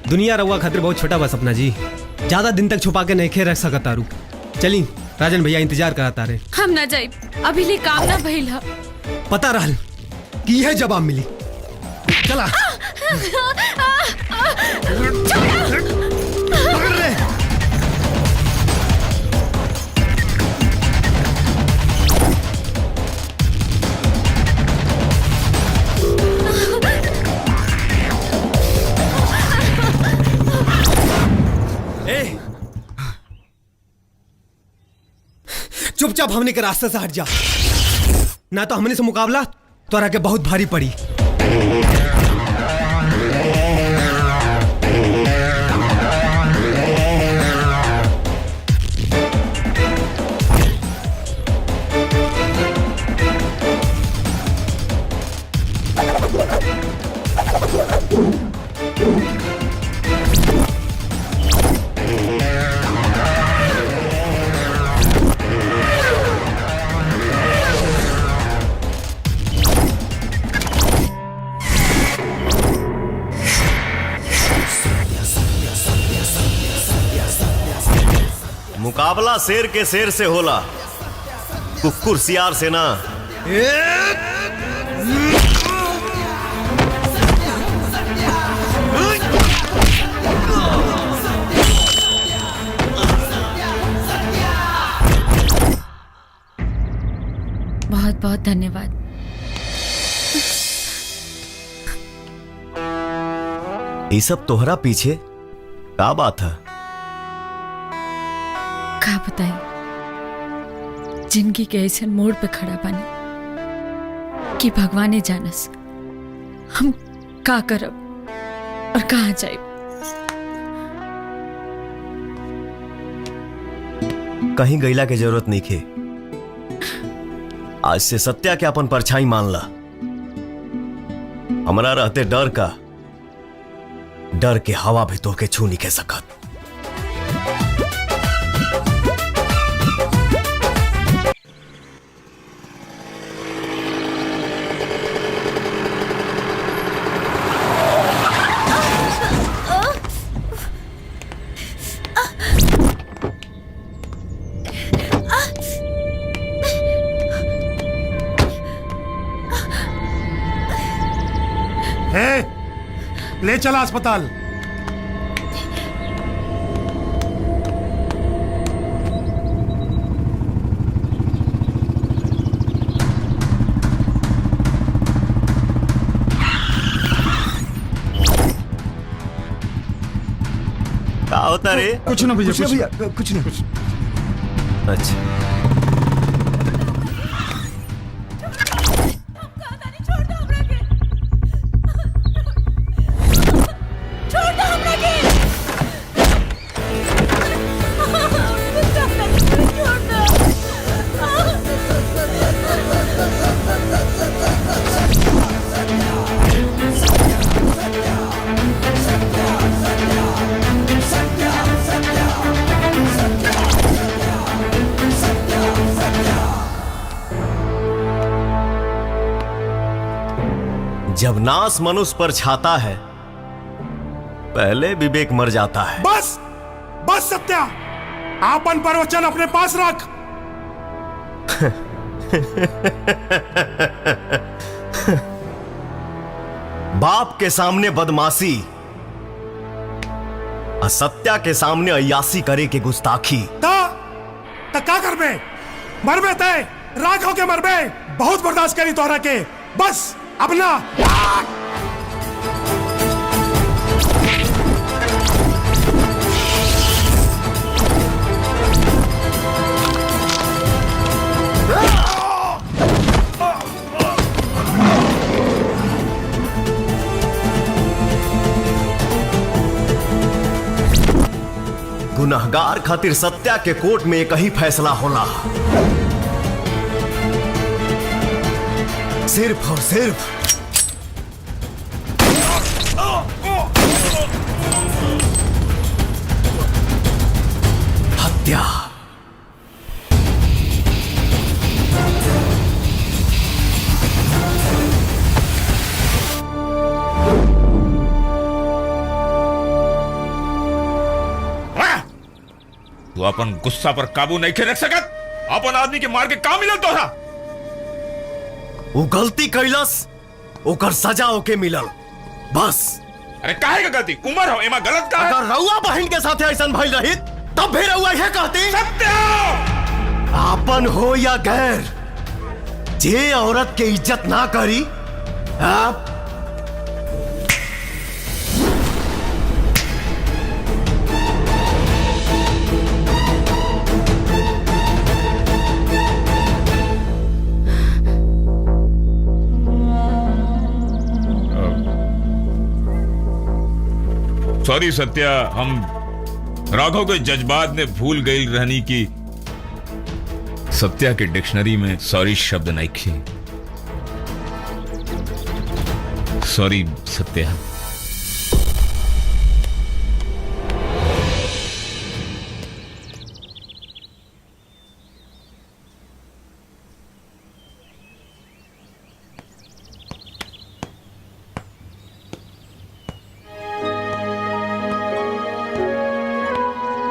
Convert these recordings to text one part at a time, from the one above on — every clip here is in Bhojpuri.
दुनिया रउआ खातिर बहुत छोटा बा सपना जी, ज्यादा दिन तक छुपा के नहीं रख सकत तारू। चली राजन भैया इंतजार कराता रहे। हम ना जाए, अभी ले काम ना भइल ह। पता रहल कि यह जवाब मिली। चला पकड़ रे। चुपचाप हमने के रास्ते से हट जा, ना तो हमने से मुकाबला तोरा के बहुत भारी पड़ी। मुकाबला शेर के शेर से होला, कुक्कुर सियार से ना। बहुत बहुत धन्यवाद। ये सब तोहरा पीछे का बात है? का बताई, जिंदगी के ऐसे मोड़ पे खड़ा बानी कि भगवाने जानस हम का करब और कहाँ जाए। कहीं गईला के जरूरत नहीं खे। आज से सत्या के अपन परछाई मान ला। हमरा रहते डर के हवा भी तो के छू नहीं के सकत। ले चला अस्पताल। क्या होता रे? कुछ ना भैया, कुछ नहीं। अच्छा, जब नास मनुष्य पर छाता है, पहले विवेक मर जाता है। बस बस सत्या, आपन प्रवचन अपने पास रख। बाप के सामने बदमाशी, असत्या के सामने अय्यासी करे के गुस्ताखी। ता का करबे? मरबे ते राख होके मरबे। बहुत बर्दाश्त करी तोहरा के, बस अपना। गुनहगार खातिर सत्या के कोर्ट में एक ही फैसला होला, सिर्फ और सिर्फ हत्या। तू अपन गुस्सा पर काबू नहीं रख सकत। अपन आदमी के मार के का मिलल तोहरा? वो गलती कैलस, ओकर सजा ओके मिलल, बस। अरे काहे का गलती? उम्र हो, एमा गलत का है? अगर रउआ बहन के साथे ऐसन भइल रही तब भी रउआ यह कहती। सत्य आपन हो या गैर, जे औरत के इज्जत ना करी, आप सॉरी सत्या, हम राघव के जज्बात में भूल गई रहनी की सत्या के डिक्शनरी में सॉरी शब्द नहीं थे। सॉरी सत्या।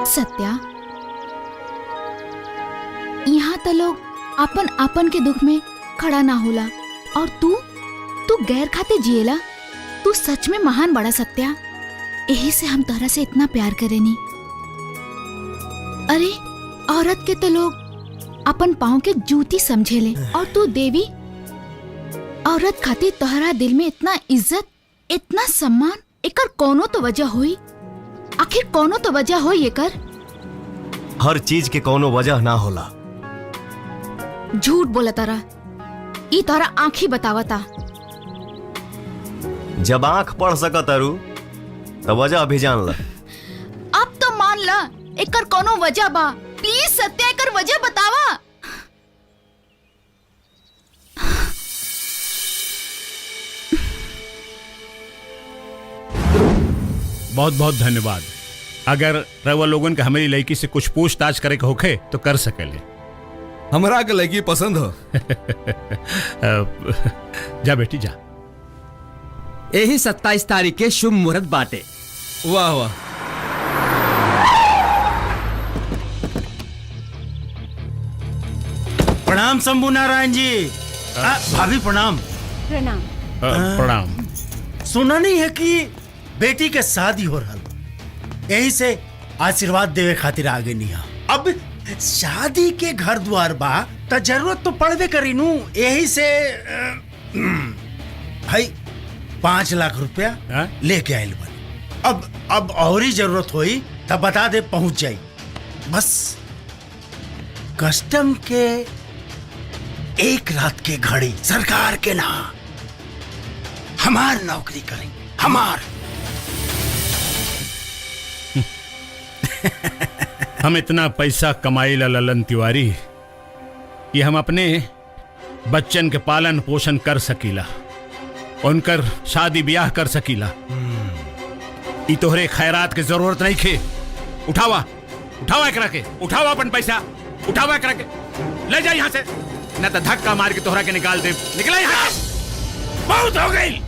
सत्या, यहाँ तो लोग अपन अपन के दुख में खड़ा ना होला और तू गैर खाते जिएला। तू सच में महान बड़ा सत्या। यही से हम तोहरा से इतना प्यार करेनी। अरे औरत के तो लोग अपन पाँव के जूती समझेले और तू देवी। औरत खातिर तोहरा दिल में इतना इज्जत, इतना सम्मान, एकर कोनो तो वजह हुई। आखिर कोनो तो वजह हो ये कर। हर चीज के कोनो वजह ना होला। झूठ बोला तारा, ई तारा आँखी बतावता। जब आंख पढ़ सकत अरु तो वजह भी जान ला। अब तो मान ला एकर कोनो वजह बा। प्लीज सत्या, एकर वजह बतावा। बहुत बहुत धन्यवाद। अगर रवा लोगन के हमारी लड़की से कुछ पूछताछ करे के होखे तो कर सकेले। हमरा के लड़की पसंद हो। जा बेटी जा। यही 27 तारीख के शुभ मुहूर्त बाटे। वाह वाह। प्रणाम शंभू नारायण जी। भाभी प्रणाम। प्रणाम। प्रणाम। सुना नहीं है कि बेटी के शादी हो रहा, यही से आशीर्वाद देवे खातिर आगे नहीं। अब शादी के घर द्वार बा तो जरूरत तो पड़बे करी नू। यही से भाई 5 लाख रुपया लेके आयल बनी। अब और ही जरूरत होई तब बता दे, पहुंच जाई। बस कस्टम के एक रात के घड़ी सरकार के ना हमार नौकरी करें, हमार। हम इतना पैसा कमाई ला ललन तिवारी कि हम अपने बच्चन के पालन पोषण कर सकीला, उनकर शादी ब्याह कर सकीला। ई तोहरे खैरात के जरूरत नहीं खे। उठावा उठावा करा के, उठावा अपन पैसा, उठावा करा के ले जा यहाँ से, न तो धक्का मार के तोहरा के निकाल दे। निकला यहाँ से। बहुत हो गई,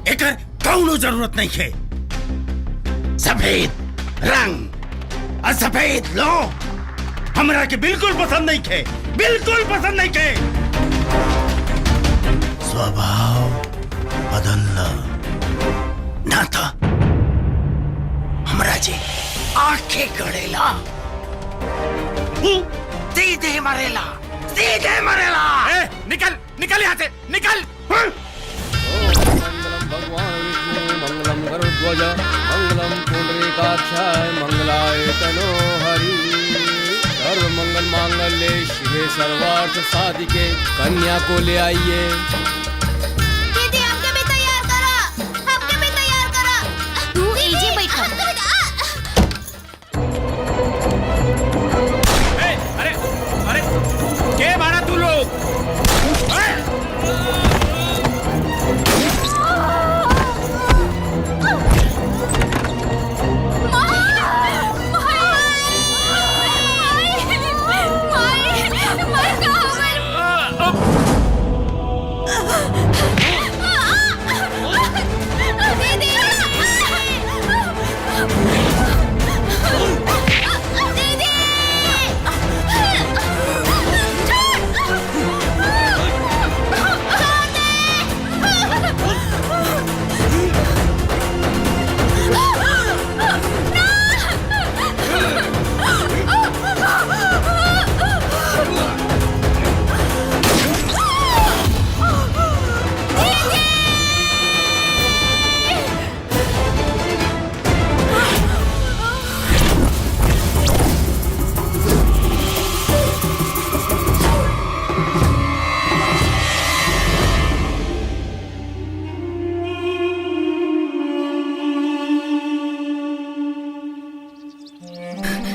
एकर कौनो जरूरत नहीं है। सफेद रंग और सफेद लो हमरा के बिल्कुल पसंद नहीं है, बिल्कुल पसंद नहीं है। स्वभाव बदलना ना था हमरा जी। आंखें गड़ेला, सीधे मरेला, सीधे मरेला। निकल निकल यहाँ से, निकल। भगवान विष्णु मंगलम गरुड़ध्वज मंगलम पुंडरीकाक्षाय मंगलाय तनो हरि। सर्व मंगल मांगल्ये शिवे सर्वार्थ साधिके। कन्या को ले आइए। दीदी हमके भी तैयार करा, हमके भी तैयार करा। तू इजी बैठा। अरे अरे के मारा तू लोग?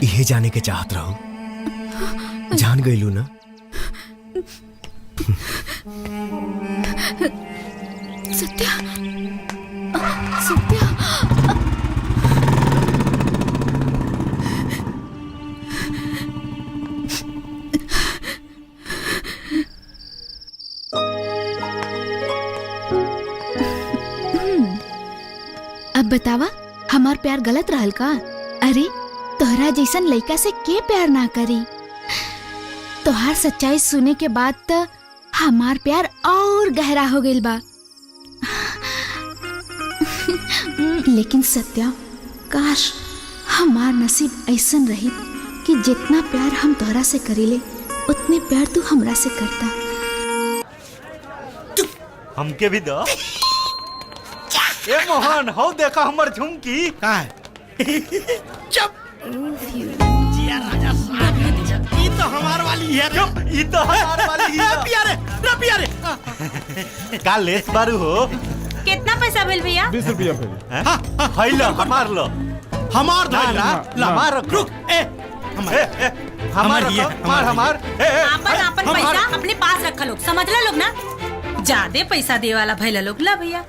ये जाने के चाहत रहो, जान गईलू ना? सत्या, सत्या, अब बतावा हमार प्यार गलत रहल का? अरे तोहरा जैसन लड़का से के प्यार ना करी? तोहार सच्चाई सुने के बाद तो हमार प्यार और गहरा हो गइल बा। लेकिन सत्या, काश हमार नसीब ऐसन रही कि जितना प्यार हम तोहरा से करीले उतने प्यार तू हमरा से करता। हमके भी दो। ए मोहन, हो देखा हमर झुमकी। का है? चुप। जिया राजा साहब, ये तो हमार वाली है। चुप, ये तो हमार वाली है। पिया रे। का लेस बारू हो? कितना पैसा भेल भैया? 20 रुपया फिर। हाय लो, हमार लो। हमार ना, ला हमार रुक। हमार हमार। आपन पैसा अपने पास रखा लोग, समझ ला लोग ना? ज्यादा पैसा दे वाला भैला लोग। ला भैया।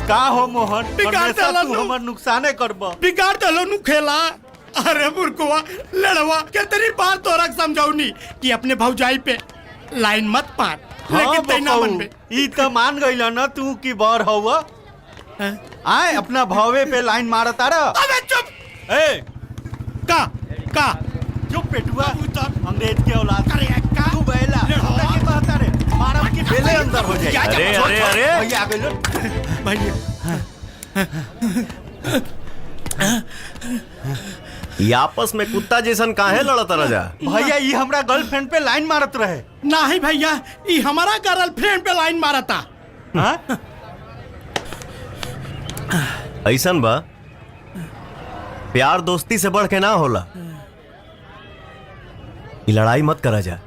का हो मोहन, बिगाड़ हमेशा डाला तू लो। हमर नुकसाने करबा। बिगाड़ डालो नु खेला। अरे बुरकुआ लड़वा कितनी बार तोरा समझाऊनी कि अपने भौजाई पे लाइन मत पार, लेकिन तैना मन पे। ई तो मान गइला ना तू की बार हवा। आए अपना भावे पे लाइन मारता रहा। अबे चुप। ए का चुप पेटुआ, अंग्रेज के औलाद। अरे का तू बैला हमरा के कहता रे, मारब की बेले अंदर हो जाए। अरे भैया आ गइल भैया। ये आपस में कुत्ता जैसन काहे लड़त रहा? भैया ये हमरा गर्लफ्रेंड पे लाइन मारत रहे। नहीं भैया, ये हमारा गर्लफ्रेंड पे लाइन मारा था। ऐसन बा, प्यार दोस्ती से बढ़ के ना होला। ये लड़ाई मत करा जा,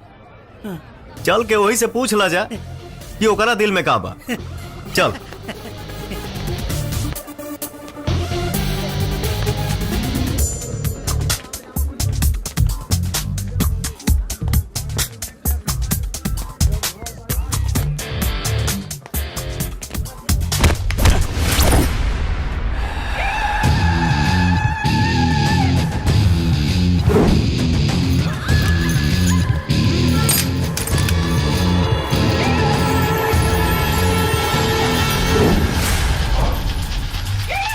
चल के वही से पूछ ला जा कि ओकरा दिल में का बा। चल।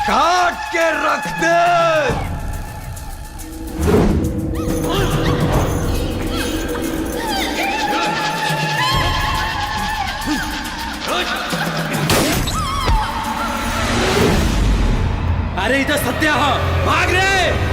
काट के रख दे। अरे इधर सत्या हो, भाग रे।